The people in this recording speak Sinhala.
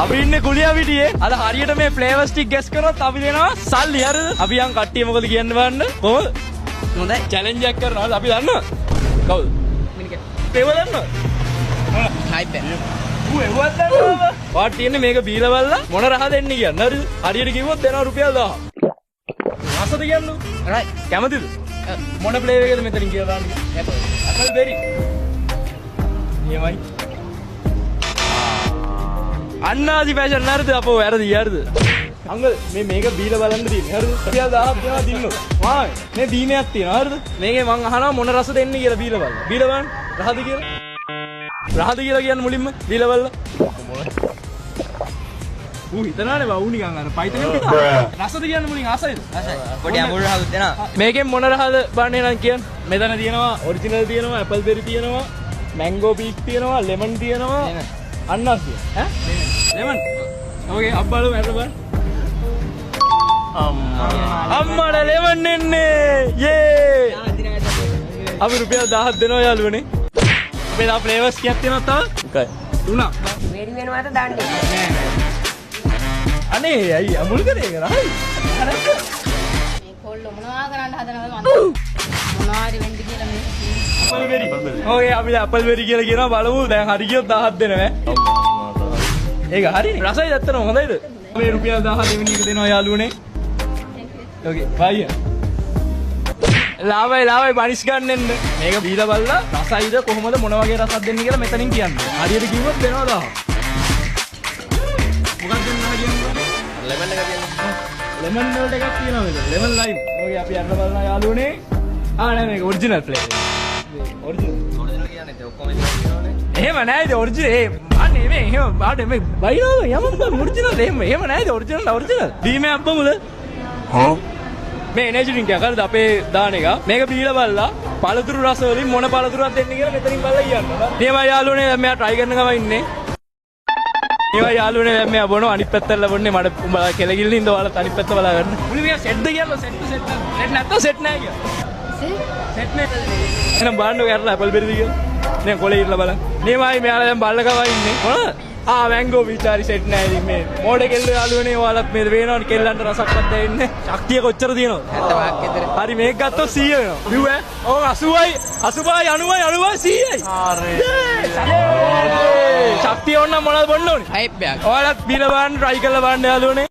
අපි ඉන්නේ කුලියා පිටියේ. අද හරියට මේ ෆ්ලේවර් ස්ටික් ගෙස් කරොත් අපි දෙනවා සල්ලි හරිද? අපි යන් කට්ටිය මොකද කියන්න බලන්න. කොහොමද? හොඳයි. චැලෙන්ජ් එකක් කරනවා. අපි දන්නවා. කවුද? මිනිකේ. ඒව දන්නවා. හයිප් එක. ඒවත් දන්නවා. වාට තියන්නේ මේක බීලා බලලා මොන රහ දෙන්නේ කියන්නේ. හරිද? හරියට කිව්වොත් දෙනවා රුපියල් 1000. රසද කියන්නේ? රයිට්. කැමතිද? මොන ෆ්ලේවර් එකද මෙතනින් කියලා දාන්නේ? ඇපල් බෙරි. නියමයි. අන්නාදි ෆැෂන් නේද අපෝ වැරදි හරිද? අංගල් මේක බීලා බලන්න තියෙන්නේ හරිද? රුපියල් 1000ක් දෙනවා දින්නු. වා මේ බීනයක් තියෙනවා හරිද? මේකේ මං අහනවා මොන රස දෙන්නේ කියලා බීලා බලන්න. බීලා බලන්න. රහද කියලා. රහද කියලා කියන්නේ මුලින්ම බීලා බලලා. හිතනවානේ බා ඌ නිකන් අර පයිතනේ රසද කියන්නේ මුලින් ආසයිද? ආසයි. පොඩි අමුල් රහද දෙනවා. මේකෙන් මොන රහද බන්නේ නම් කියන්නේ? මෙතන තියෙනවා ඔරිජිනල් තියෙනවා, ඇපල් බෙරි තියෙනවා, මැංගෝ පීක් තියෙනවා, ලෙමන් තියෙනවා. අන්නාස් තියෙනවා. ඈ? ලෙමන්. ඕකේ අබ්බලු මැරලා බලන්න. අම්මඩ ලෙමන් එන්නේ. යේ! අපි රුපියල් 1000ක් දෙනවා යාළුවනේ. අපේ ලා ෆ්ලේවර්ස් කීයක් තියෙනවද තව? එකයි. තුනක්. වෙරි වෙනවද දාන්නේ? නෑ නෑ. අනේ අයියා අමුල් කරේ ඒක රහයි. මේ කොල්ල මොනවා කරන්න හදනවද මන්ද? මොනවාරි වෙන්න කියලා මේ අපල් බෙරි. ඕකේ අපි අපල් බෙරි කියලා කියනවා බලමු දැන් හරි ගියොත් 1000ක් දෙනවා ඈ. ඒක හරිනේ. රසයි ඇත්තටම හොඳයිද? මේ රුපියල් 1000 දෙවෙනි එක දෙනවා යාළුවනේ. ඕකේ බයි. ලාවයි බනිස් ගන්න එන්න. මේක බීලා බලලා රසයිද කොහොමද මොන වගේ රසක් දෙන්නේ කියලා මෙතනින් කියන්නේ. හරියට කිව්වොත් දෙනවා 1000. මොකක්ද දෙන්නා කියන්නේ? ලෙමන් එක තියෙනවා. ලෙමන් වලට එකක් තියෙනවා මේක. Lemon lime. ඕකේ අපි යන්න බලනවා යාළුවනේ. නෑ මේක ඔරිජිනල් ෆ්ලේවර්. ඔරිජිනල් කියන්නේ ඒ ඔක්කොම තියෙනවනේ. එහෙම නෑ ඒ ඔරිජිනල්. අනේ මේ එහෙම බාඩ මේ බයිනෝ යමම් ඔරිජිනල් එහෙම නෑ ඒ ඔරිජිනල්. දීමේ අම්බමුද? හා මේ එනර්ජි ඩ්‍රින්ක් එකක් හරිද අපේ දාන එක. මේක බීලා බලලා පළතුරු රස වලින් මොන පළතුරක් දෙන්නේ කියලා මෙතනින් බලලා කියන්න. මේවා යාළුවනේ දැන් මෙයා try කරන ගම ඉන්නේ. මේවා යාළුවනේ දැන් මෙයා බොනවා අනිත් පැත්තට බොන්නේ මට උඹලා කෙලගිල්ල ඉඳ ඔයාලා අනිත් පැත්ත බලා ගන්න. මුලින් මෙයා සෙට්ද කියලා සෙට් නැත්තම් සෙට් නෑ කියලා. සෙට් නෑ. එහෙනම් බලන්නකො කරලා ඇපල් බෙරිද කියලා. නේ කොලේ ඉරලා බලන්න. මේවයි මෙයාලා දැන් බල්ල ගම ඉන්නේ. මොනවද? මැංගෝ විචාරි සෙට් නෑ ඉතින් මේ මෝඩ කෙල්ල යාළුවනේ ඔයාලත් මේ වෙනවනේ කෙල්ලන්ට රසක්වත් දෙන්නේ ශක්තිය කොච්චර තියෙනවද 70ක් විතර හරි මේක ගත්තොත් 100 වෙනවා බිව් ඈ ඔව් 80යි 80යි 90යි 100යි හරි ශක්තිය ඕන නම් මොනවද බොන්න ඕනේ හයිප් එකක් ඔයාලත් බීලා බලන්න try කරලා බලන්න යාළුවනේ